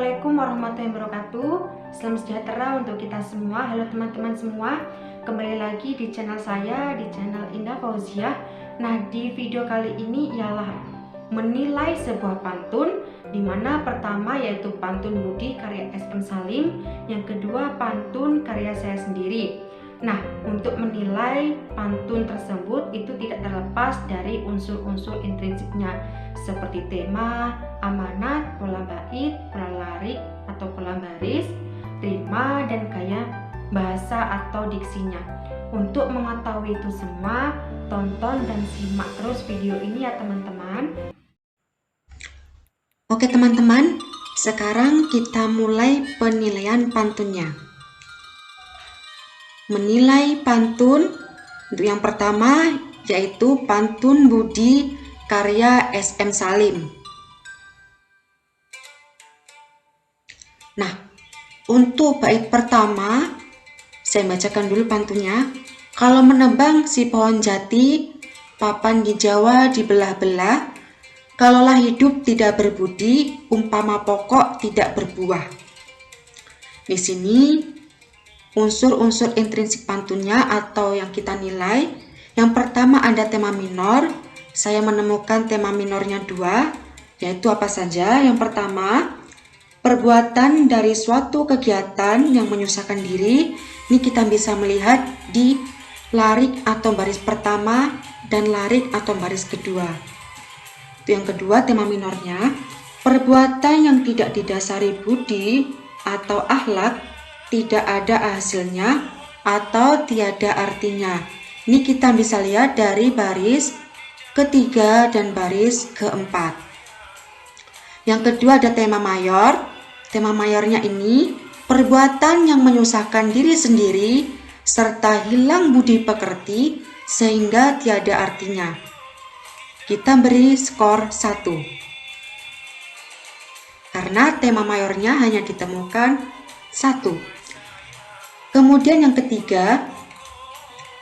Assalamualaikum warahmatullahi wabarakatuh. Salam sejahtera untuk kita semua. Halo teman-teman semua, kembali lagi di channel saya, di channel Indah Fauziah. Nah, di video kali ini ialah menilai sebuah pantun, dimana pertama yaitu pantun Budi karya SM Salim, yang kedua pantun karya saya sendiri. Nah, untuk menilai pantun tersebut itu tidak terlepas dari unsur-unsur intrinsiknya, seperti tema, amanat, pola bait, pola larik atau pola baris, rima, dan gaya bahasa atau diksinya. Untuk mengetahui itu semua, tonton dan simak terus video ini ya teman-teman. Oke teman-teman, sekarang kita mulai penilaian pantunnya. Menilai pantun untuk yang pertama yaitu pantun Budi karya SM Salim. Nah, untuk bait pertama saya bacakan dulu pantunnya. Kalau menebang si pohon jati, papan di Jawa dibelah-belah. Kalaulah hidup tidak berbudi, umpama pokok tidak berbuah. Di sini unsur-unsur intrinsik pantunnya atau yang kita nilai. Yang pertama ada tema minor. Saya menemukan tema minornya 2, yaitu apa saja? Yang pertama, perbuatan dari suatu kegiatan yang menyusahkan diri. Ini kita bisa melihat di larik atau baris pertama dan larik atau baris kedua. Itu yang kedua, tema minornya, perbuatan yang tidak didasari budi atau akhlak, tidak ada hasilnya atau tiada artinya. Ini kita bisa lihat dari baris ketiga dan baris keempat. Yang kedua ada tema mayor. Tema mayornya ini perbuatan yang menyusahkan diri sendiri serta hilang budi pekerti sehingga tiada artinya. Kita beri skor 1 karena tema mayornya hanya ditemukan 1. Kemudian yang ketiga,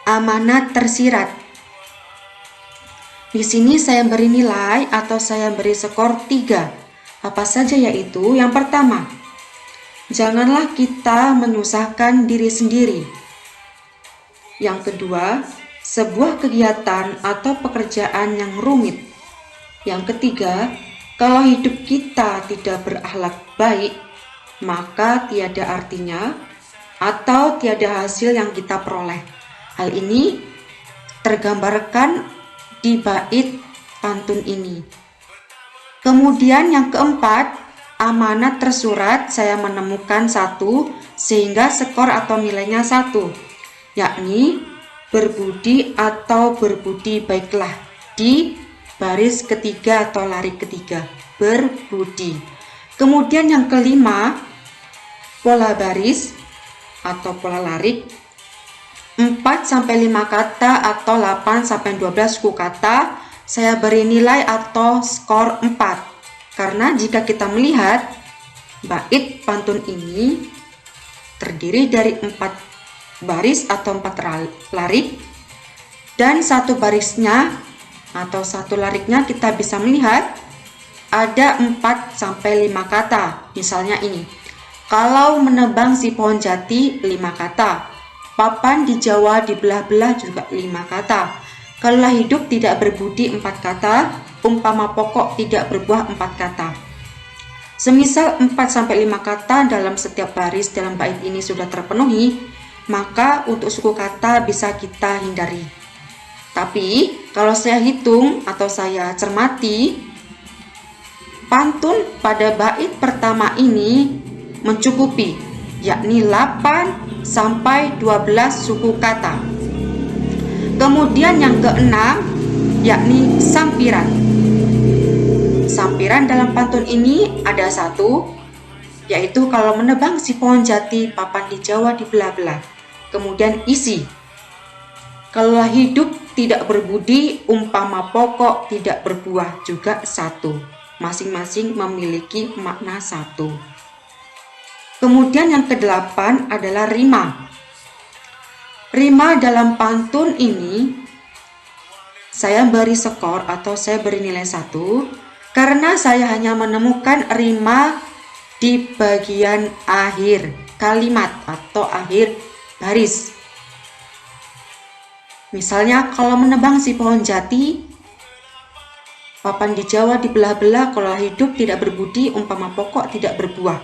amanat tersirat. Di sini saya beri nilai atau saya beri skor 3. Apa saja yaitu? Yang pertama, janganlah kita menyusahkan diri sendiri. Yang kedua, sebuah kegiatan atau pekerjaan yang rumit. Yang ketiga, kalau hidup kita tidak berakhlak baik, maka tiada artinya atau tiada hasil yang kita peroleh. Hal ini tergambarkan di bait pantun ini. Kemudian yang keempat, amanat tersurat, saya menemukan 1 sehingga skor atau nilainya 1, yakni berbudi atau berbudi baiklah di baris ketiga atau larik ketiga, berbudi. Kemudian yang kelima, pola baris atau pola larik, 4-5 kata atau 8-12 suku kata, saya beri nilai atau skor 4. Karena jika kita melihat bait pantun ini terdiri dari 4 baris atau 4 larik, dan 1 barisnya atau 1 lariknya kita bisa melihat ada 4-5 kata. Misalnya ini, kalau menebang si pohon jati 5 kata, papan di Jawa dibelah-belah juga 5 kata, kalaulah hidup tidak berbudi 4 kata, umpama pokok tidak berbuah 4 kata. Semisal 4-5 kata dalam setiap baris dalam bait ini sudah terpenuhi, maka untuk suku kata bisa kita hindari. Tapi kalau saya hitung atau saya cermati, pantun pada bait pertama ini mencukupi, yakni 8-12 suku kata. Kemudian yang keenam, yakni sampiran. Sampiran dalam pantun ini ada 1, yaitu kalau menebang si pohon jati, papan di Jawa dibelah-belah. Kemudian isi, kalaulah hidup tidak berbudi, umpama pokok tidak berbuah juga 1. Masing-masing memiliki makna 1. Kemudian yang ke-8 adalah rima. Rima dalam pantun ini saya beri skor atau saya beri nilai 1 karena saya hanya menemukan rima di bagian akhir kalimat atau akhir baris. Misalnya kalau menebang si pohon jati, papan di Jawa dibelah-belah, kalau hidup tidak berbudi, umpama pokok tidak berbuah.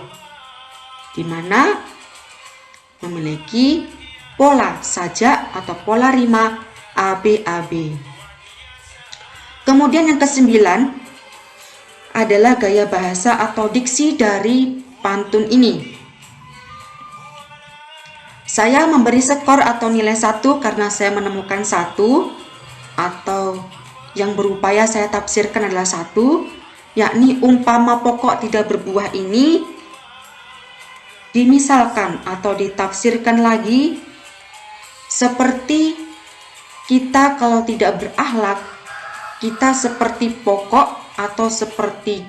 Di mana memiliki pola sajak atau pola rima ABAB. Kemudian yang kesembilan adalah gaya bahasa atau diksi dari pantun ini. Saya memberi skor atau nilai 1 karena saya menemukan 1, atau yang berupaya saya tafsirkan adalah 1, yakni umpama pokok tidak berbuah ini dimisalkan atau ditafsirkan lagi seperti kita kalau tidak berakhlak, kita seperti pokok atau seperti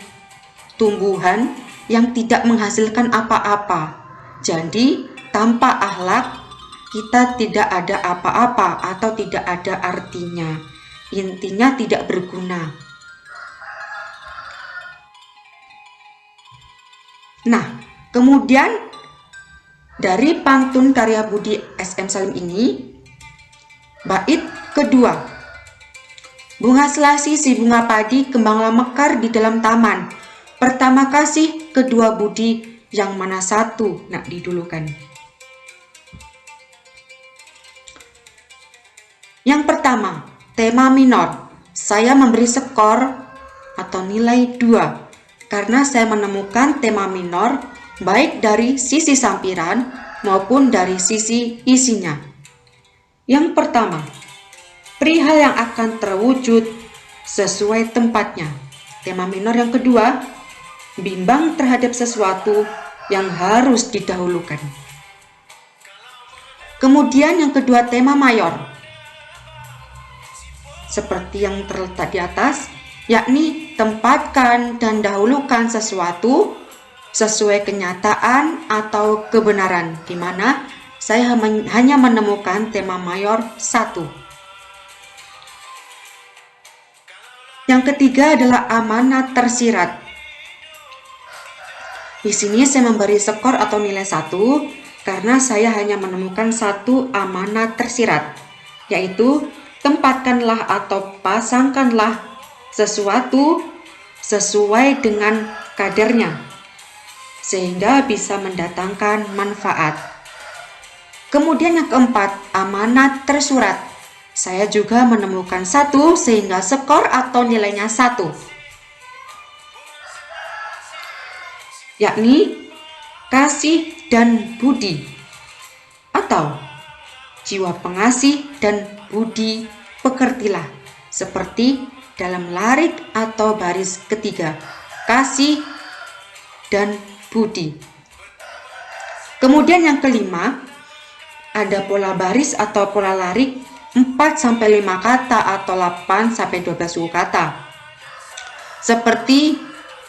tumbuhan yang tidak menghasilkan apa-apa. Jadi tanpa akhlak kita tidak ada apa-apa atau tidak ada artinya. Intinya tidak berguna. Nah, kemudian dari pantun karya Budi S.M. Salim ini, bait kedua. Bunga selasi si bunga padi kembanglah mekar di dalam taman. Pertama kasih, kedua budi, yang mana satu nak didulukan. Yang pertama, tema minor. Saya memberi skor atau nilai 2 karena saya menemukan tema minor baik dari sisi sampiran maupun dari sisi isinya. Yang pertama, perihal yang akan terwujud sesuai tempatnya. Tema minor yang kedua, bimbang terhadap sesuatu yang harus didahulukan. Kemudian yang kedua, tema mayor. Seperti yang terletak di atas, yakni tempatkan dan dahulukan sesuatu sesuai kenyataan atau kebenaran, di mana saya hanya menemukan tema mayor 1. Yang ketiga adalah amanat tersirat. Di sini saya memberi skor atau nilai 1 karena saya hanya menemukan 1 amanat tersirat, yaitu tempatkanlah atau pasangkanlah sesuatu sesuai dengan kadarnya sehingga bisa mendatangkan manfaat. Kemudian yang keempat, amanat tersurat. Saya juga menemukan 1 sehingga skor atau nilainya 1, yakni kasih dan budi atau jiwa pengasih dan budi pekertilah, seperti dalam larik atau baris ketiga, kasih dan budi. Kemudian yang kelima, ada pola baris atau pola larik 4-5 kata atau 8-12 suku kata. Seperti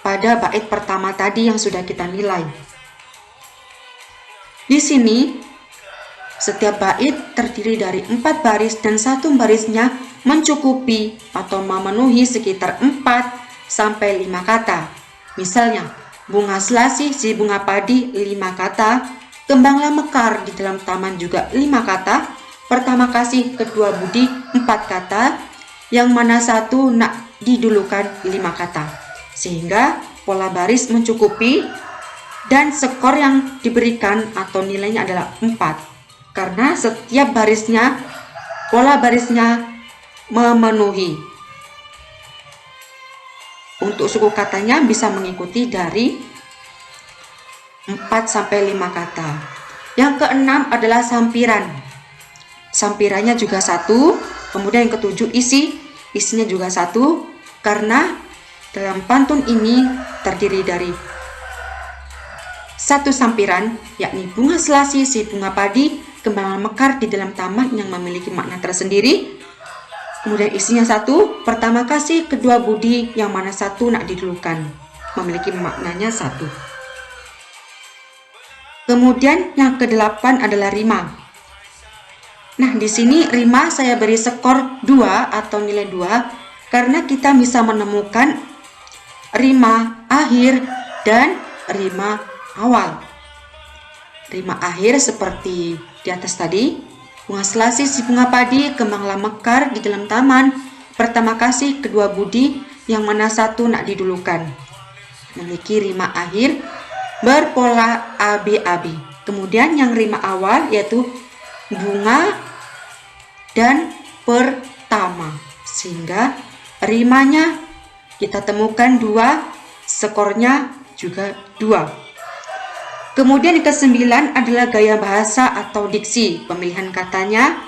pada bait pertama tadi yang sudah kita nilai. Di sini setiap bait terdiri dari 4 baris dan 1 barisnya mencukupi atau memenuhi sekitar 4-5 kata. Misalnya, bunga selasi si bunga padi 5 kata, kembanglah mekar di dalam taman juga 5 kata, pertama kasih kedua budi 4 kata, yang mana 1 nak didulukan 5 kata. Sehingga pola baris mencukupi dan skor yang diberikan atau nilainya adalah 4. Karena setiap barisnya, pola barisnya memenuhi. Untuk suku katanya bisa mengikuti dari 4-5 kata. Yang keenam adalah sampiran. Sampirannya juga 1. Kemudian yang ketujuh, isinya juga 1. Karena dalam pantun ini terdiri dari 1 sampiran, yakni bunga selasi si bunga padi kembang mekar di dalam taman yang memiliki makna tersendiri. Kemudian isinya 1, pertama kasih, kedua budi, yang mana 1 nak didulukan, memiliki maknanya 1. Kemudian yang ke-8 adalah rima. Nah, di sini rima saya beri skor 2 atau nilai 2 karena kita bisa menemukan rima akhir dan rima awal. Rima akhir seperti di atas tadi. Bunga selasih si bunga padi kembanglah mekar di dalam taman. Pertama kasih kedua budi, yang mana satu nak didulukan. Memiliki rima akhir berpola abi-abi. Kemudian yang rima awal yaitu bunga dan pertama, sehingga rimanya kita temukan 2, skornya juga 2. Kemudian yang ke-9 adalah gaya bahasa atau diksi. Pemilihan katanya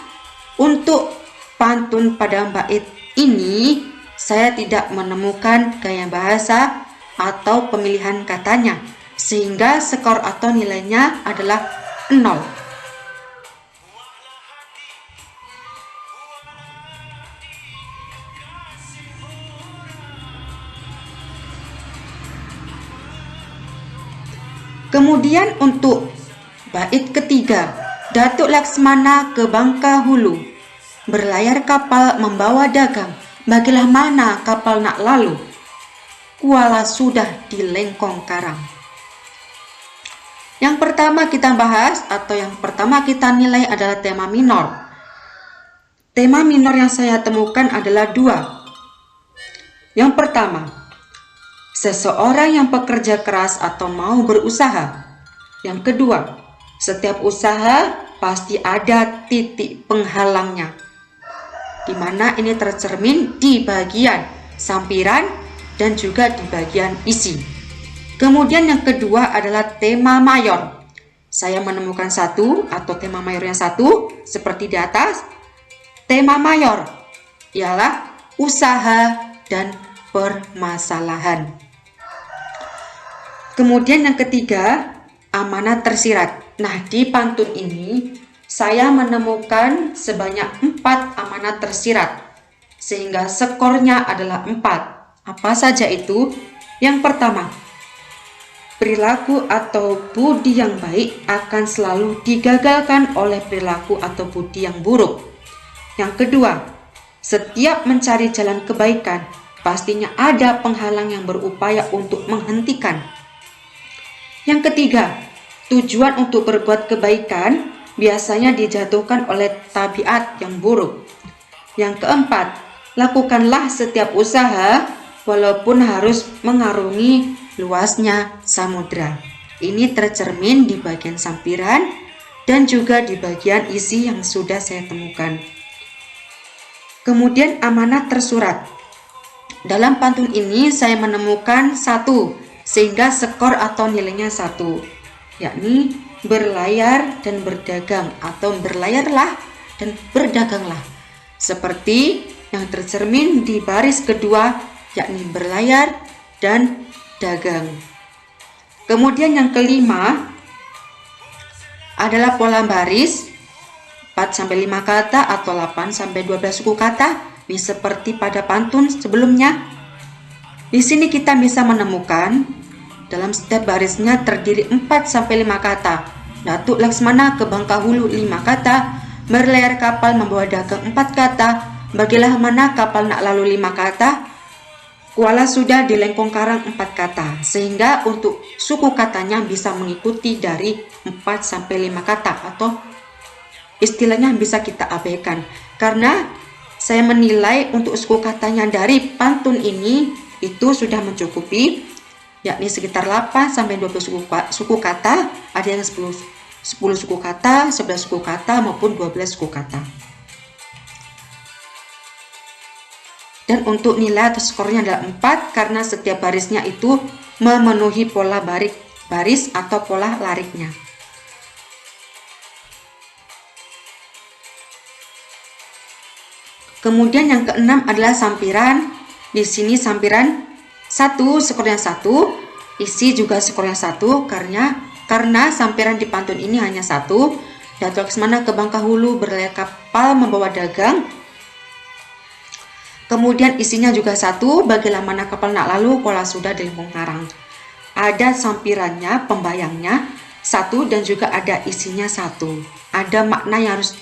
untuk pantun pada bait ini saya tidak menemukan gaya bahasa atau pemilihan katanya, sehingga skor atau nilainya adalah 0. Kemudian untuk bait ketiga, Datuk Laksmana ke Bangka Hulu, berlayar kapal membawa dagang, bagilah mana kapal nak lalu, kuala sudah di lengkong karang. Yang pertama kita bahas atau yang pertama kita nilai adalah tema minor. Tema minor yang saya temukan adalah 2. Yang pertama, seseorang yang pekerja keras atau mau berusaha. Yang kedua, setiap usaha pasti ada titik penghalangnya, di mana ini tercermin di bagian sampiran dan juga di bagian isi. Kemudian yang kedua adalah tema mayor. Saya menemukan 1 atau tema mayornya 1 seperti di atas. Tema mayor ialah usaha dan permasalahan. Kemudian yang ketiga, amanat tersirat. Nah, di pantun ini saya menemukan sebanyak 4 amanat tersirat, sehingga skornya adalah 4. Apa saja itu? Yang pertama, perilaku atau budi yang baik akan selalu digagalkan oleh perilaku atau budi yang buruk. Yang kedua, setiap mencari jalan kebaikan, pastinya ada penghalang yang berupaya untuk menghentikan. Yang ketiga, tujuan untuk berbuat kebaikan biasanya dijatuhkan oleh tabiat yang buruk. Yang keempat, lakukanlah setiap usaha walaupun harus mengarungi luasnya samudra. Ini tercermin di bagian sampiran dan juga di bagian isi yang sudah saya temukan. Kemudian amanat tersurat. Dalam pantun ini saya menemukan 1, sehingga skor atau nilainya 1, yakni berlayar dan berdagang atau berlayarlah dan berdaganglah, seperti yang tercermin di baris kedua, yakni berlayar dan dagang. Kemudian yang kelima adalah pola baris 4-5 kata atau 8-12 suku kata, ini seperti pada pantun sebelumnya. Di sini kita bisa menemukan dalam setiap barisnya terdiri 4-5 kata. Datuk Laksmana ke Bangka Hulu 5 kata, berlayar kapal membawa dagang 4 kata, bagilah mana kapal nak lalu 5 kata, kuala sudah di lengkong karang 4 kata. Sehingga untuk suku katanya bisa mengikuti dari 4-5 kata atau istilahnya bisa kita abaikan. Karena saya menilai untuk suku katanya dari pantun ini itu sudah mencukupi, yakni sekitar 8-12 suku kata, ada yang 10 suku kata, 11 suku kata maupun 12 suku kata. Dan untuk nilai atau skornya adalah 4 karena setiap barisnya itu memenuhi pola baris atau pola lariknya. Kemudian yang keenam adalah sampiran. Di sini sampiran 1 skornya 1, isi juga skornya 1 karena sampiran di pantun ini hanya 1. Datuk Laksmana ke Bangka Hulu berlayar kapal membawa dagang. Kemudian isinya juga 1, bagilah mana kapal nak lalu, kuala sudah di lengkong karang. Ada sampirannya, pembayangnya 1 dan juga ada isinya 1. Ada makna yang harus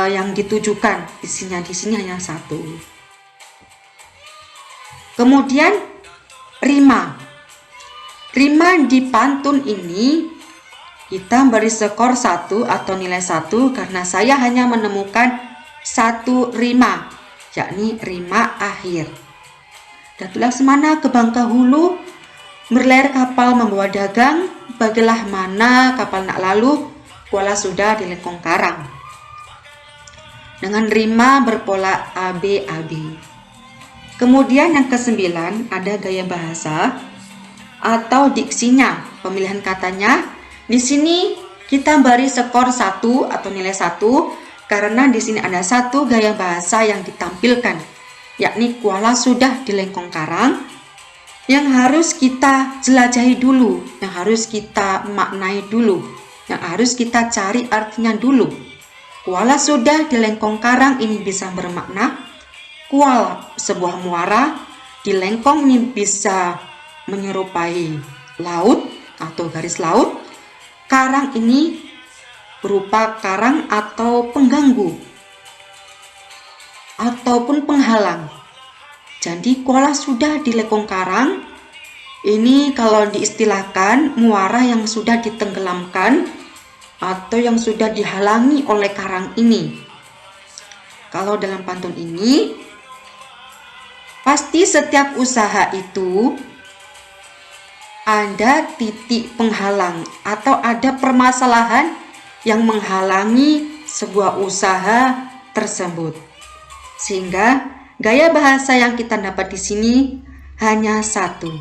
yang ditujukan, isinya di sini hanya 1. Kemudian rima. Rima di pantun ini kita beri skor 1 atau nilai 1 karena saya hanya menemukan satu rima, yakni rima akhir. Datu Laksmana ke Bangkahulu, berlayar kapal membawa dagang, bagilah mana kapal nak lalu, kuala sudah di lengkong karang. Dengan rima berpola AB-AB. Kemudian yang ke-9 ada gaya bahasa atau diksinya, pemilihan katanya. Di sini kita beri skor 1 atau nilai 1 karena di sini ada satu gaya bahasa yang ditampilkan, yakni kuala sudah di lengkong karang, yang harus kita jelajahi dulu, yang harus kita maknai dulu, yang harus kita cari artinya dulu. Kuala sudah di lengkong karang ini bisa bermakna kuala sebuah muara, di lengkong ini bisa menyerupai laut atau garis laut, karang ini berupa karang atau pengganggu ataupun penghalang. Jadi kuala sudah di lengkong karang ini kalau diistilahkan muara yang sudah ditenggelamkan atau yang sudah dihalangi oleh karang ini. Kalau dalam pantun ini, pasti setiap usaha itu ada titik penghalang atau ada permasalahan yang menghalangi sebuah usaha tersebut. Sehingga gaya bahasa yang kita dapat di sini hanya satu.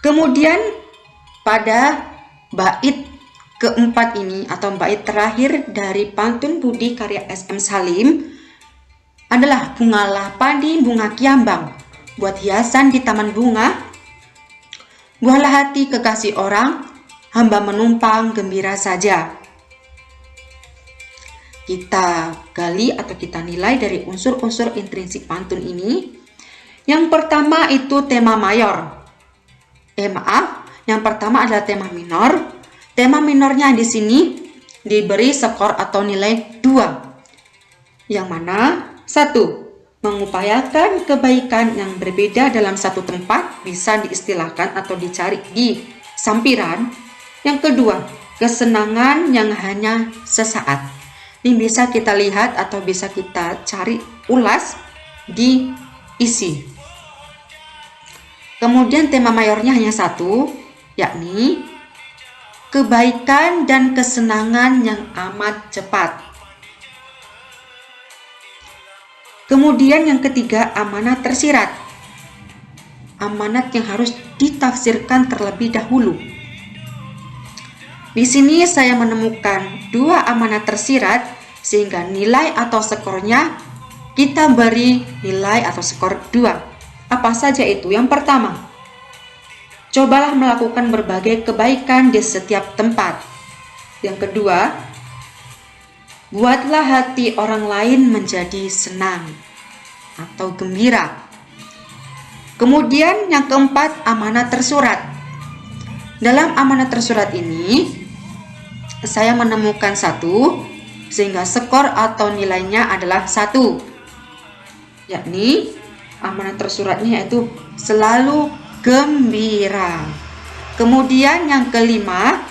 Kemudian pada bait keempat ini atau bait terakhir dari pantun budi karya SM Salim adalah bungalah padi bunga kiambang, buat hiasan di taman bunga, buahlah hati kekasih orang, hamba menumpang gembira saja. Kita gali atau kita nilai dari unsur-unsur intrinsik pantun ini. Yang pertama itu tema mayor. Yang pertama adalah tema minor. Tema minornya di sini diberi skor atau nilai 2. Yang mana? 1. Mengupayakan kebaikan yang berbeda dalam satu tempat bisa diistilahkan atau dicari di sampiran. Yang kedua, kesenangan yang hanya sesaat. Ini bisa kita lihat atau bisa kita cari ulas di isi. Kemudian tema mayornya hanya satu, yakni kebaikan dan kesenangan yang amat cepat. Kemudian yang ketiga, amanat tersirat. Amanat yang harus ditafsirkan terlebih dahulu. Di sini saya menemukan 2 amanat tersirat sehingga nilai atau skornya kita beri nilai atau skor 2. Apa saja itu? Yang pertama, cobalah melakukan berbagai kebaikan di setiap tempat. Yang kedua, buatlah hati orang lain menjadi senang atau gembira. Kemudian yang keempat, amanat tersurat. Dalam amanat tersurat ini, saya menemukan 1, sehingga skor atau nilainya adalah 1. Yakni amanat tersuratnya yaitu selalu gembira. Kemudian yang kelima,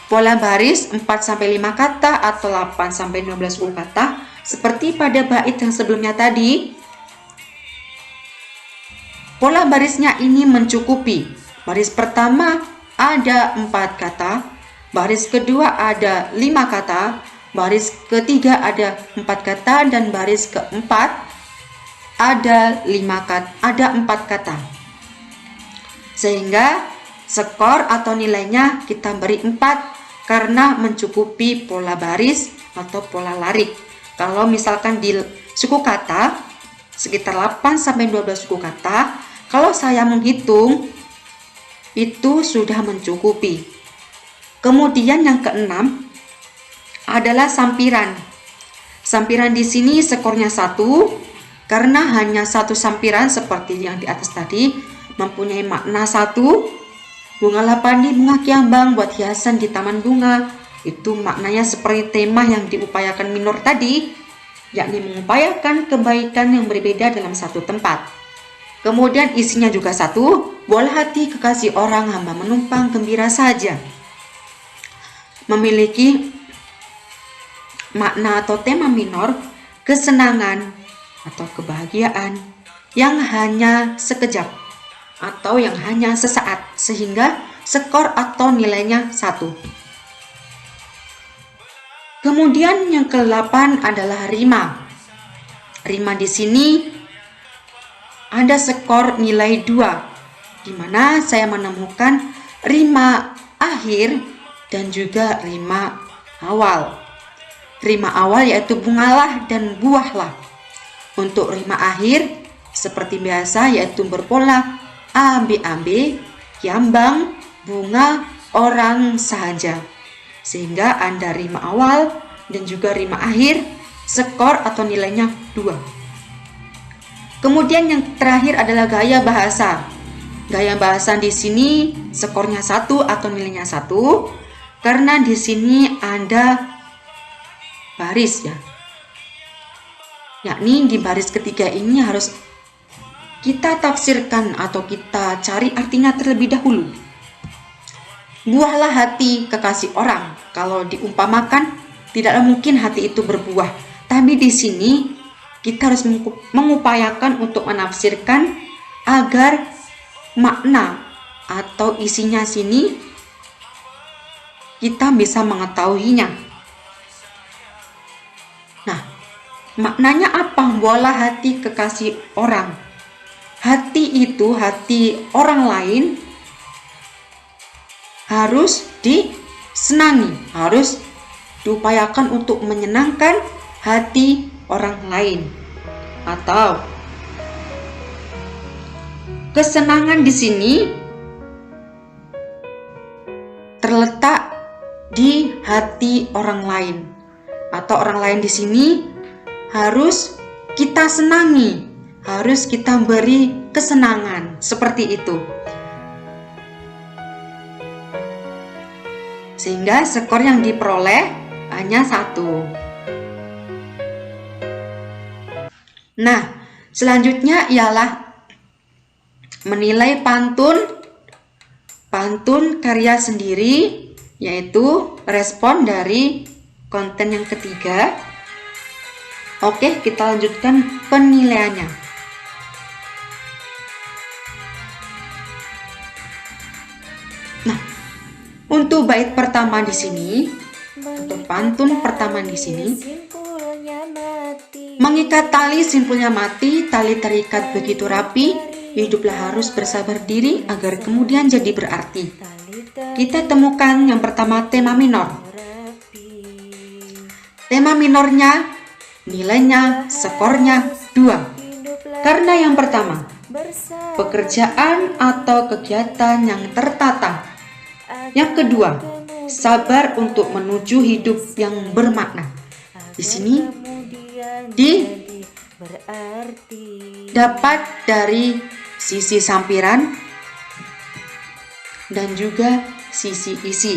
pola baris 4-5 kata atau 8-12 kata seperti pada bait yang sebelumnya tadi. Pola barisnya ini mencukupi. Baris pertama ada 4 kata, baris kedua ada 5 kata, baris ketiga ada 4 kata, dan baris keempat ada 4 kata. Sehingga skor atau nilainya kita beri 4 karena mencukupi pola baris atau pola larik. Kalau misalkan di suku kata sekitar 8-12 suku kata, kalau saya menghitung itu sudah mencukupi. Kemudian yang keenam adalah sampiran. Sampiran di sini skornya 1 karena hanya satu sampiran seperti yang di atas tadi mempunyai makna 1. Bungalah padi bunga kiambang, buat hiasan di taman bunga. Itu maknanya seperti tema yang diupayakan minor tadi. yakni mengupayakan kebaikan yang berbeda dalam satu tempat. Kemudian isinya juga satu, bola hati kekasih orang hamba menumpang gembira saja. Memiliki makna atau tema minor, kesenangan atau kebahagiaan yang hanya sekejap atau yang hanya sesaat, sehingga skor atau nilainya 1. Kemudian yang ke-8 adalah rima. Rima di sini ada skor nilai 2, di mana saya menemukan rima akhir dan juga rima awal. Rima awal yaitu bungalah dan buahlah. Untuk rima akhir seperti biasa yaitu berpola ambe-ambe, kiambang, bunga, orang saja. Sehingga Anda rima awal dan juga rima akhir skor atau nilainya 2. Kemudian yang terakhir adalah gaya bahasa. Gaya bahasa di sini skornya 1 atau nilainya 1 karena di sini ada baris ya. Yakni di baris ketiga ini harus kita tafsirkan atau kita cari artinya terlebih dahulu. Buahlah hati kekasih orang. Kalau diumpamakan, tidaklah mungkin hati itu berbuah. Tapi di sini kita harus mengupayakan untuk menafsirkan agar makna atau isinya sini kita bisa mengetahuinya. Nah, maknanya apa? Buahlah hati kekasih orang. Hati itu, hati orang lain harus disenangi, harus diupayakan untuk menyenangkan hati orang lain. Atau kesenangan di sini terletak di hati orang lain, atau orang lain di sini harus kita senangi, harus kita beri kesenangan, seperti itu. Sehingga skor yang diperoleh hanya 1. Nah, selanjutnya ialah menilai pantun karya sendiri, yaitu respon dari konten yang ketiga. Oke, kita lanjutkan penilaiannya. Nah, untuk bait pertama di sini, untuk pantun pertama di sini, mengikat tali simpulnya mati, tali terikat begitu rapi, hiduplah harus bersabar diri agar kemudian jadi berarti. Kita temukan yang pertama tema minor. Tema minornya, nilainya, skornya 2. Karena yang pertama, pekerjaan atau kegiatan yang tertata. Yang kedua, sabar untuk menuju hidup yang bermakna. Di sini dapat dari sisi sampiran dan juga sisi isi.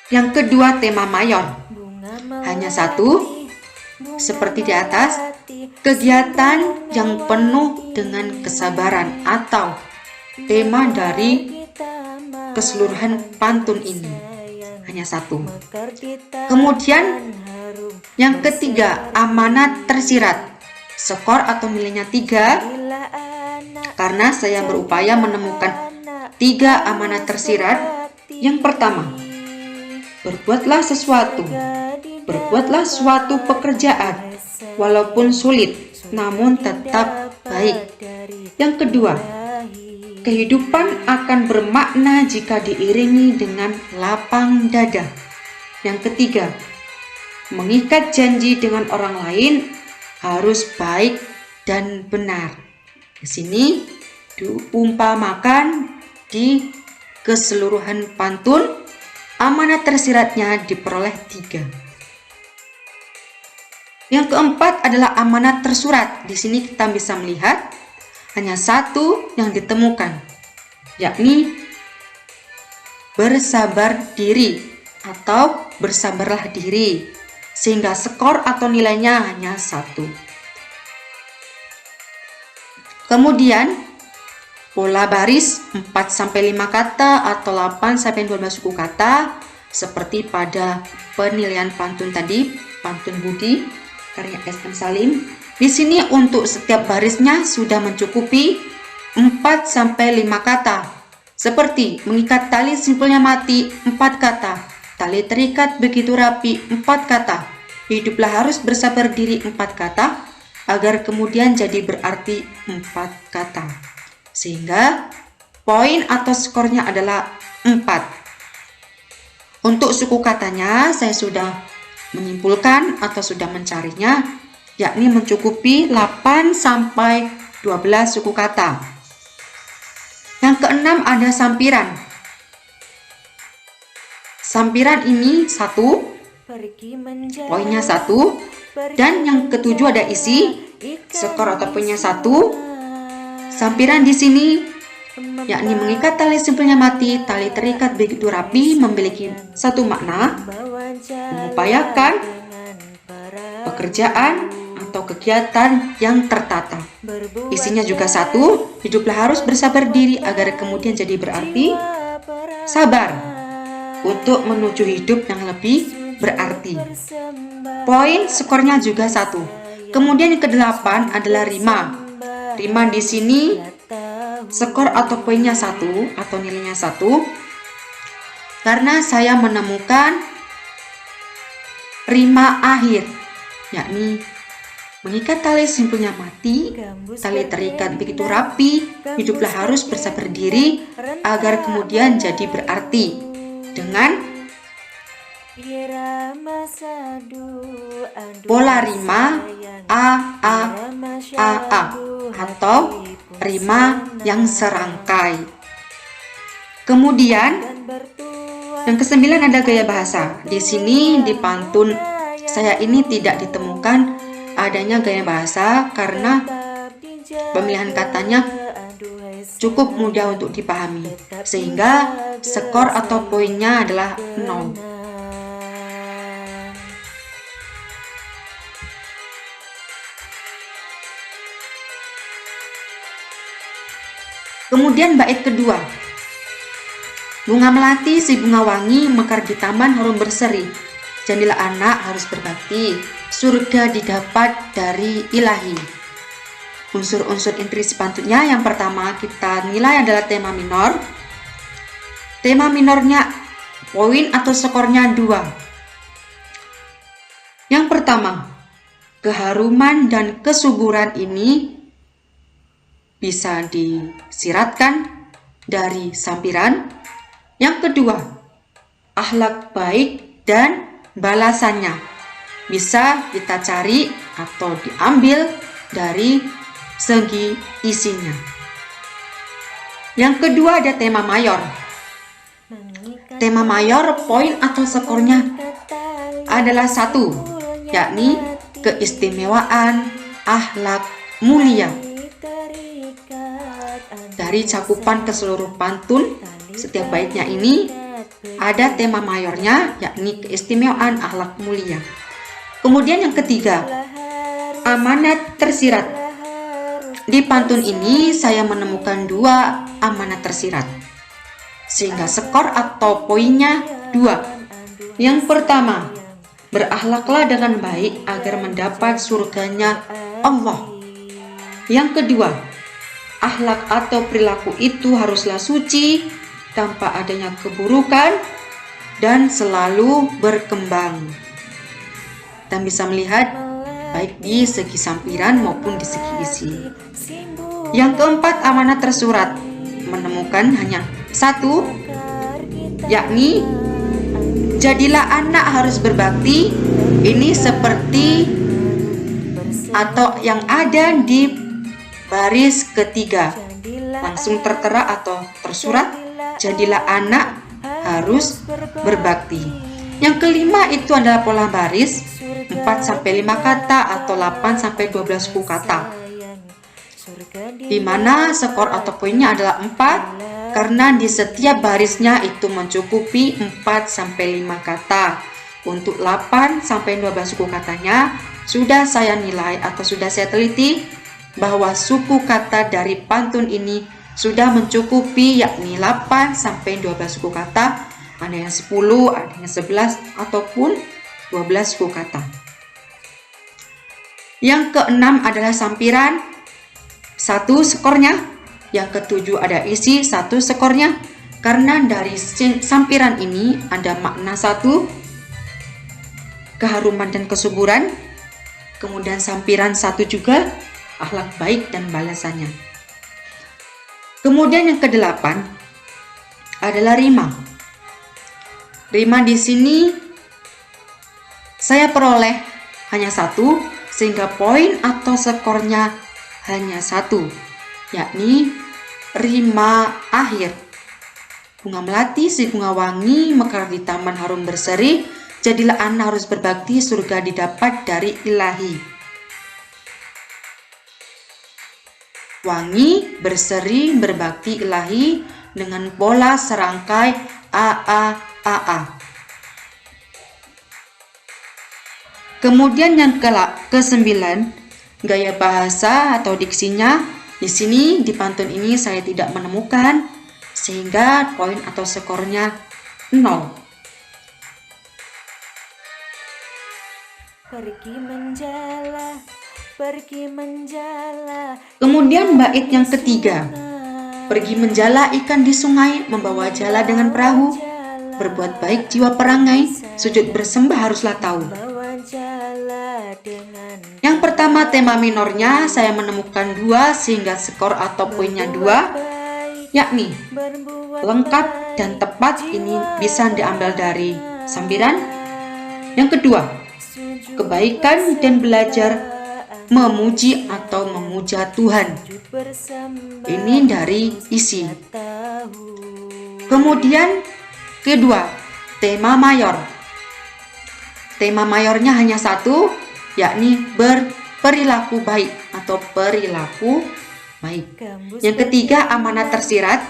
Yang kedua, tema mayor. Hanya 1, seperti di atas, kegiatan yang penuh dengan kesabaran atau tema dari keseluruhan pantun ini. Hanya 1. Kemudian yang ketiga, amanat tersirat. Skor atau nilainya 3 karena saya berupaya menemukan 3 amanat tersirat. Yang pertama, berbuatlah sesuatu. Berbuatlah suatu pekerjaan walaupun sulit namun tetap baik. Yang kedua, kehidupan akan bermakna jika diiringi dengan lapang dada. Yang ketiga, mengikat janji dengan orang lain harus baik dan benar. Di sini diumpamakan di keseluruhan pantun, amanat tersiratnya diperoleh 3. Yang keempat adalah amanat tersurat. Di sini kita bisa melihat hanya 1 yang ditemukan, yakni bersabar diri atau bersabarlah diri. sehingga skor atau nilainya hanya 1. Kemudian pola baris 4-5 kata atau 8-12 suku kata seperti pada penilaian pantun tadi, pantun Budi karya S.M. Salim. Di sini untuk setiap barisnya sudah mencukupi 4-5 kata. Seperti mengikat tali simpulnya mati 4 kata, tali terikat begitu rapi 4 kata, hiduplah harus bersabar diri 4 kata, agar kemudian jadi berarti 4 kata. Sehingga poin atau skornya adalah 4. Untuk suku katanya saya sudah menyimpulkan atau sudah mencarinya, yakni mencukupi 8-12 suku kata. Yang keenam ada sampiran. Sampiran ini 1, poinnya 1, dan yang ketujuh ada isi, skor atau poinnya 1. Sampiran di sini yakni mengikat tali simpulnya mati, tali terikat begitu rapi, memiliki satu makna, mengupayakan pekerjaan atau kegiatan yang tertata. Isinya juga 1, hiduplah harus bersabar diri agar kemudian jadi berarti sabar untuk menuju hidup yang lebih berarti. Poin skornya juga 1. Kemudian yang ke-8 adalah rima. Rima di sini skor atau poinnya 1 atau nilainya 1 karena saya menemukan rima akhir, yakni mengikat tali simpulnya mati, tali terikat begitu rapi, hiduplah harus bersabar diri agar kemudian jadi berarti dengan pola rima A atau rima yang serangkai. Kemudian yang ke-9 ada gaya bahasa. Di sini di pantun saya ini tidak ditemukan adanya gaya bahasa karena pemilihan katanya cukup mudah untuk dipahami, sehingga skor atau poinnya adalah 0. Kemudian bait kedua. Bunga melati si bunga wangi mekar di taman harum berseri. Jadilah anak harus berbakti, surga didapat dari ilahi. Unsur-unsur intrisi pantunnya yang pertama kita nilai adalah tema minor. Tema minornya poin atau skornya 2. Yang pertama, keharuman dan kesuburan ini bisa disiratkan dari sampiran. Yang kedua, akhlak baik dan balasannya bisa kita cari atau diambil dari segi isinya. Yang kedua ada tema mayor. Tema mayor poin atau skornya adalah 1, yakni keistimewaan akhlak mulia. Dari cakupan keseluruh pantun, setiap baitnya ini ada tema mayornya, yakni keistimewaan akhlak mulia. Kemudian yang ketiga, amanat tersirat. Di pantun ini saya menemukan 2 amanat tersirat, sehingga skor atau poinnya 2. Yang pertama, berakhlaklah dengan baik agar mendapat surganya Allah. Yang kedua, akhlak atau perilaku itu haruslah suci, tanpa adanya keburukan, dan selalu berkembang. Kita bisa melihat baik di segi sampiran maupun di segi isi. Yang keempat, amanat tersurat menemukan hanya 1, yakni jadilah anak harus berbakti. Ini seperti atau yang ada di baris ketiga, langsung tertera atau tersurat, jadilah anak harus berbakti. Yang kelima itu adalah pola baris 4-5 kata atau 8-12 suku kata, di mana skor atau poinnya adalah 4 karena di setiap barisnya itu mencukupi 4-5 kata. Untuk 8 sampai 12 suku katanya sudah saya nilai atau sudah saya teliti bahwa suku kata dari pantun ini sudah mencukupi, yakni 8 sampai 12 suku kata. Ada yang 10, ada yang 11 ataupun 12 suku kata. Yang keenam adalah sampiran, 1 skornya. Yang ketujuh ada isi, 1 skornya. Karena dari sampiran ini ada makna 1, keharuman dan kesuburan. Kemudian sampiran 1 juga akhlak baik dan balasannya. Kemudian yang ke-8 adalah rima. Rima di sini saya peroleh hanya 1, sehingga poin atau skornya hanya 1, yakni rima akhir. Bunga melati si bunga wangi, mekar di taman harum berseri, jadilah anak harus berbakti, surga didapat dari ilahi. Wangi, berseri, berbakti ilahi dengan pola serangkai A. Kemudian yang ke-9, gaya bahasa atau diksinya. Di sini di pantun ini saya tidak menemukan, sehingga poin atau skornya 0. Pergi menjala. Kemudian bait yang ketiga, pergi menjala ikan di sungai, membawa jala dengan perahu, berbuat baik jiwa perangai, sujud bersembah haruslah tahu. Yang pertama tema minornya saya menemukan 2 sehingga skor atau poinnya 2, yakni lengkap dan tepat. Ini bisa diambil dari sampiran. Yang kedua, kebaikan dan belajar memuji atau memuja Tuhan. Ini dari isi. Kemudian kedua, tema mayor. Tema mayornya hanya 1, yakni berperilaku baik atau perilaku baik. Yang ketiga, amanat tersirat.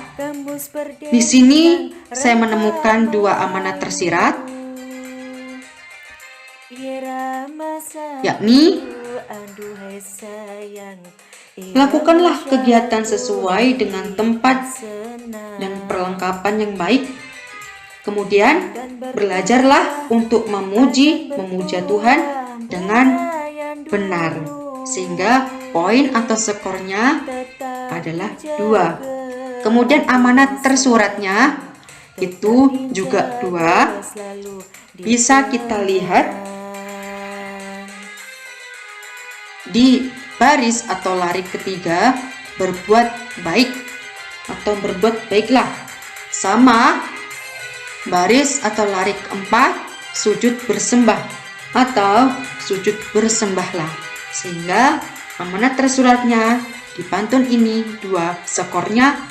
Di sini saya menemukan 2 amanat tersirat, yakni lakukanlah kegiatan sesuai dengan tempat dan perlengkapan yang baik. Kemudian belajarlah untuk memuja Tuhan dengan benar, sehingga poin atau skornya adalah 2. Kemudian amanat tersuratnya itu juga 2. Bisa kita lihat di baris atau lari ketiga, berbuat baik atau berbuat baiklah, sama baris atau lari keempat, sujud bersembah atau sujud bersembahlah. Sehingga amanat tersuratnya di pantun ini 2, skornya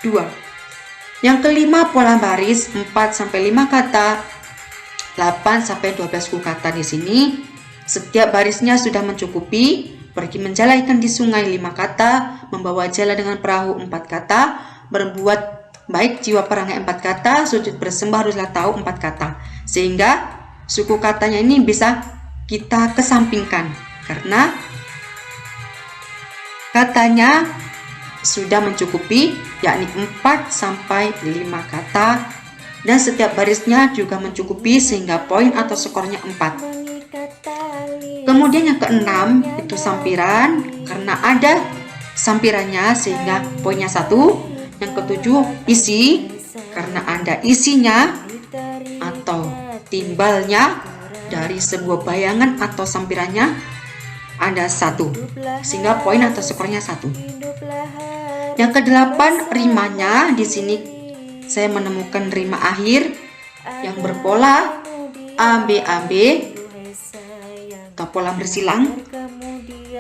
2. Yang kelima, pola baris 4-5 kata, 8-12 suku kata. Di sini setiap barisnya sudah mencukupi. Pergi menjala ikan di sungai 5 kata, membawa jala dengan perahu 4 kata, berbuat baik jiwa perangai 4 kata, sujud bersembah haruslah tahu 4 kata. Sehingga suku katanya ini bisa kita kesampingkan karena katanya sudah mencukupi, yakni 4-5 kata, dan setiap barisnya juga mencukupi sehingga poin atau skornya 4. Kemudian yang keenam itu sampiran, karena ada sampirannya sehingga poinnya 1. Yang ketujuh isi, karena ada isinya atau timbalnya dari sebuah bayangan atau sampirannya ada 1, sehingga poin atau skornya 1. Yang ke-8 rimanya. Di sini saya menemukan rima akhir yang berpola AB atau pola bersilang.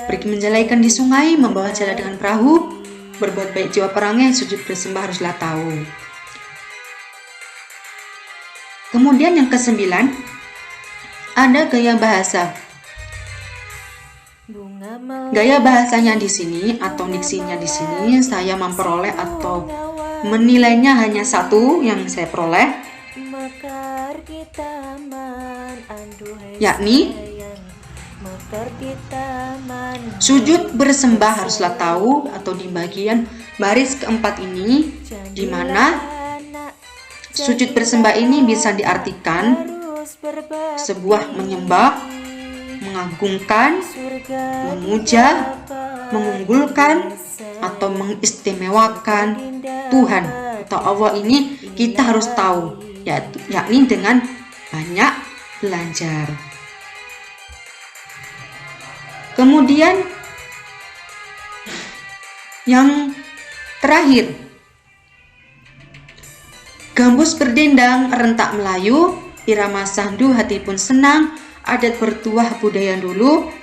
Pergi menjala ikan di sungai, membawa jala dengan perahu, berbuat baik jiwa perangai, sujud bersembah haruslah tahu. Kemudian yang ke-9 ada gaya bahasa. Gaya bahasanya di sini atau diksinya di sini saya memperoleh atau menilainya hanya 1 yang saya peroleh. yakni sujud bersembah haruslah tahu, atau di bagian baris keempat ini, di mana sujud bersembah ini bisa diartikan sebuah menyembah, mengagungkan, memuja, mengunggulkan, atau mengistimewakan Tuhan atau Allah. Ini kita harus tahu, yakni dengan banyak belajar. Kemudian yang terakhir, gambus berdendang, rentak Melayu, irama sandu hati pun senang, adat bertuah budaya dulu,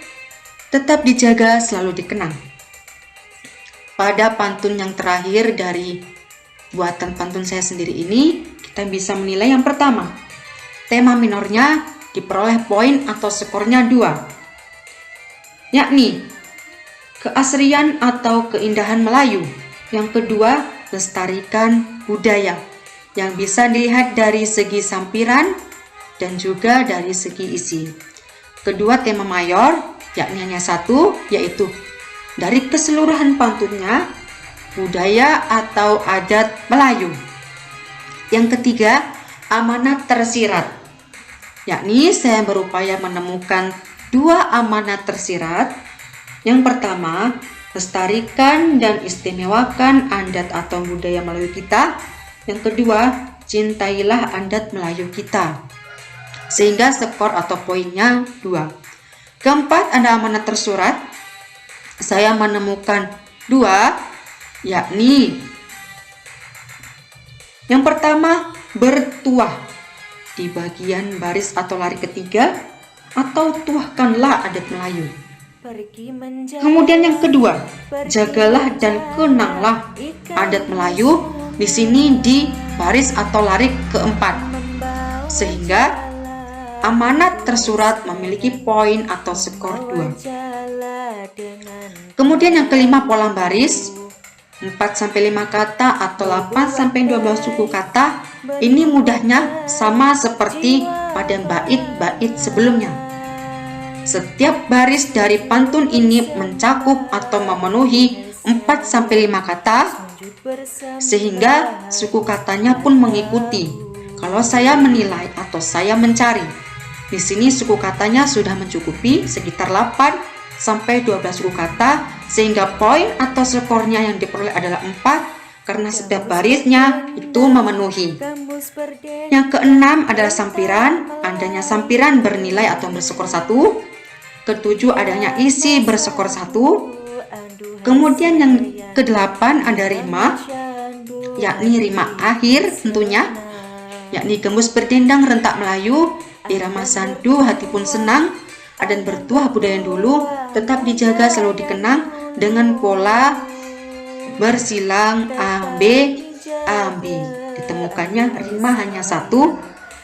tetap dijaga selalu dikenang. Pada pantun yang terakhir dari buatan pantun saya sendiri ini, kita bisa menilai yang pertama, tema minornya diperoleh poin atau skornya 2, yakni keasrian atau keindahan Melayu. Yang kedua, lestarikan budaya, yang bisa dilihat dari segi sampiran dan juga dari segi isi. Kedua, tema mayor, yakni hanya 1, yaitu dari keseluruhan pantunnya, budaya atau adat Melayu. Yang ketiga, amanat tersirat, yakni saya berupaya menemukan 2 amanat tersirat. Yang pertama, lestarikan dan istimewakan adat atau budaya Melayu kita. Yang kedua, cintailah adat Melayu kita. Sehingga skor atau poinnya 2. Keempat, ada amanat tersurat. Saya menemukan 2, yakni yang pertama, bertuah di bagian baris atau lari ketiga, atau tuahkanlah adat Melayu. Kemudian yang kedua, jagalah dan kenanglah adat Melayu, di sini di baris atau lari keempat. Sehingga amanat tersurat memiliki poin atau skor 2. Kemudian yang kelima, pola baris 4-5 kata atau 8-12 suku kata. Ini mudahnya sama seperti pada bait-bait sebelumnya. Setiap baris dari pantun ini mencakup atau memenuhi 4-5 kata, sehingga suku katanya pun mengikuti. Kalau saya menilai atau saya mencari, di sini suku katanya sudah mencukupi sekitar 8-12 suku kata, sehingga poin atau skornya yang diperoleh adalah 4, karena setiap barisnya itu memenuhi. Yang keenam adalah sampiran, adanya sampiran bernilai atau berskor 1. Ketujuh, adanya isi berskor 1. Kemudian yang kedelapan ada rima, yakni rima akhir tentunya, yakni gembus berdendang rentak Melayu, irama sandu hati pun senang, adat bertuah budaya dulu, tetap dijaga selalu dikenang, dengan pola bersilang A B. Ditemukannya rima hanya 1,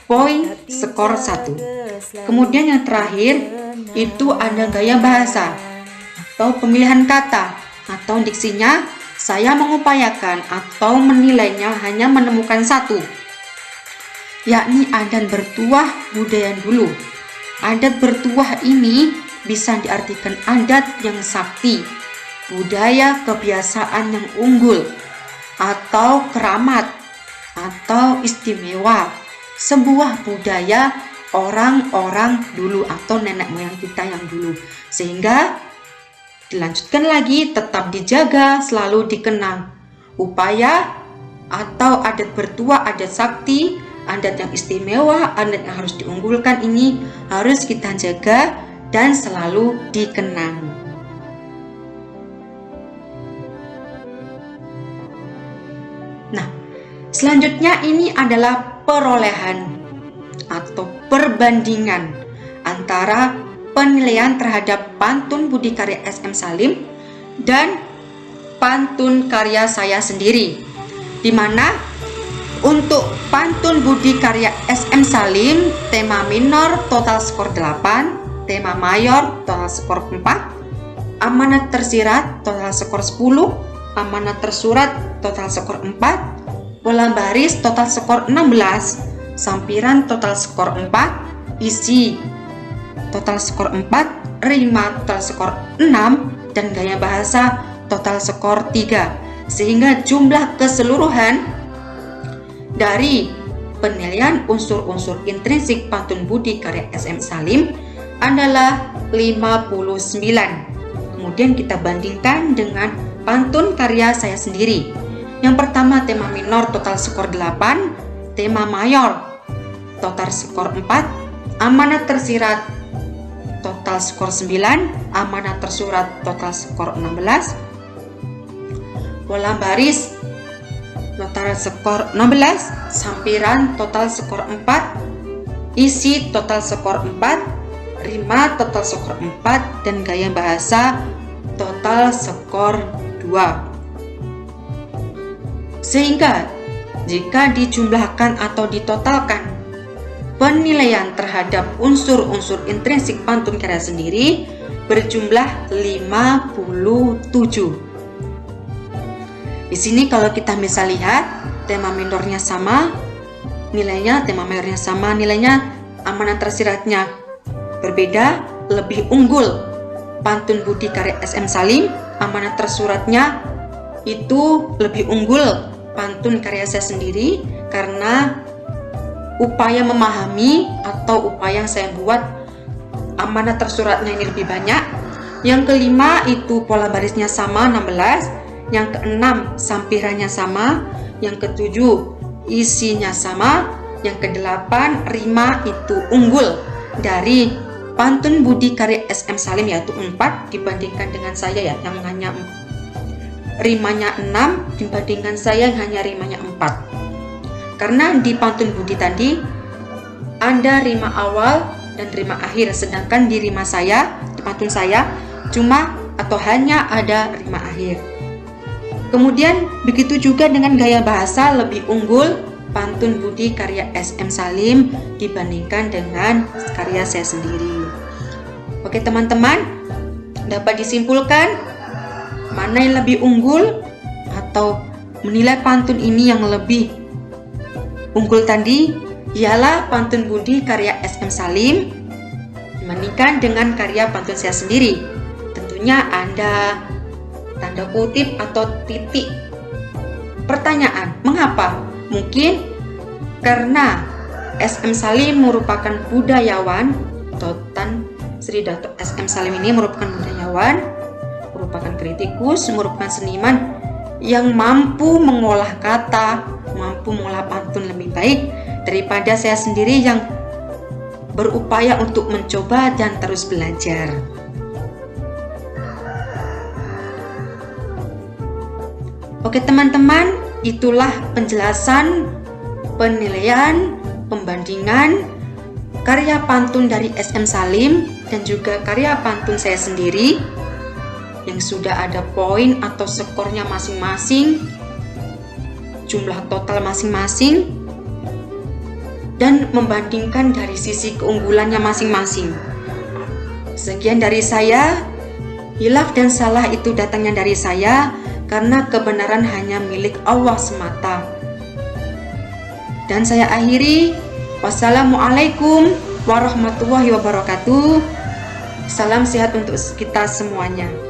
poin skor 1. Kemudian yang terakhir itu ada gaya bahasa atau pemilihan kata atau diksinya. Saya mengupayakan atau menilainya hanya menemukan 1, yakni adat bertuah budaya dulu. Adat bertuah ini bisa diartikan adat yang sakti, budaya kebiasaan yang unggul, atau keramat, atau istimewa, sebuah budaya orang-orang dulu atau nenek moyang kita yang dulu. Sehingga dilanjutkan lagi, tetap dijaga, selalu dikenang. Upaya atau adat bertuah, adat sakti, adat yang istimewa, adat yang harus diunggulkan ini harus kita jaga dan selalu dikenang. Nah, selanjutnya ini adalah perolehan atau perbandingan antara penilaian terhadap pantun budi karya SM Salim dan pantun karya saya sendiri, di mana untuk pantun budi karya SM Salim tema minor total skor 8, tema mayor total skor 4, amanat tersirat total skor 10, amanat tersurat total skor 4, pola baris total skor 16, sampiran total skor 4, isi total skor 4, rima total skor 6, dan gaya bahasa total skor 3. Sehingga jumlah keseluruhan dari penilaian unsur-unsur intrinsik pantun budi karya SM Salim adalah 59. Kemudian kita bandingkan dengan pantun karya saya sendiri. Yang pertama tema minor total skor 8, tema mayor total skor 4, amanat tersirat total skor 9, amanat tersurat total skor 16, pola baris total skor 16, sampiran total skor 4, isi total skor 4, rima total skor 4, dan gaya bahasa total skor 2. Sehingga jika dijumlahkan atau ditotalkan penilaian terhadap unsur-unsur intrinsik pantun karya sendiri berjumlah 57. Di sini kalau kita bisa lihat tema minornya sama nilainya, tema mayornya sama nilainya, amanat tersiratnya berbeda, lebih unggul pantun budi karya SM Salim, amanat tersuratnya itu lebih unggul pantun karya saya sendiri karena upaya memahami atau upaya yang saya buat amanat tersuratnya ini lebih banyak. Yang kelima itu pola barisnya sama 16, yang keenam sampirannya sama, yang ketujuh isinya sama, yang kedelapan rima itu unggul dari pantun budi karya SM Salim yaitu 4 dibandingkan dengan saya yang hanya rimanya 6 dibandingkan saya yang hanya rimanya 4. Karena di pantun budi tadi ada rima awal dan rima akhir, sedangkan di rima saya, di pantun saya cuma atau hanya ada rima akhir. Kemudian begitu juga dengan gaya bahasa lebih unggul pantun budi karya SM Salim dibandingkan dengan karya saya sendiri. Oke teman-teman, dapat disimpulkan mana yang lebih unggul atau menilai pantun ini yang lebih unggul tadi ialah pantun budi karya SM Salim dibandingkan dengan karya pantun saya sendiri. Tentunya ada tanda kutip atau titik pertanyaan, mengapa? Mungkin karena SM Salim merupakan budayawan, Tan Sri Dato SM Salim ini merupakan budayawan, merupakan kritikus, merupakan seniman yang mampu mengolah kata, mampu mengolah pantun lebih baik daripada saya sendiri yang berupaya untuk mencoba dan terus belajar. Oke teman-teman, itulah penjelasan, penilaian, pembandingan karya pantun dari SM Salim dan juga karya pantun saya sendiri yang sudah ada poin atau skornya masing-masing, jumlah total masing-masing, dan membandingkan dari sisi keunggulannya masing-masing. Sekian dari saya, hilaf dan salah itu datangnya dari saya karena kebenaran hanya milik Allah semata. Dan saya akhiri, wassalamualaikum warahmatullahi wabarakatuh. Salam sehat untuk kita semuanya.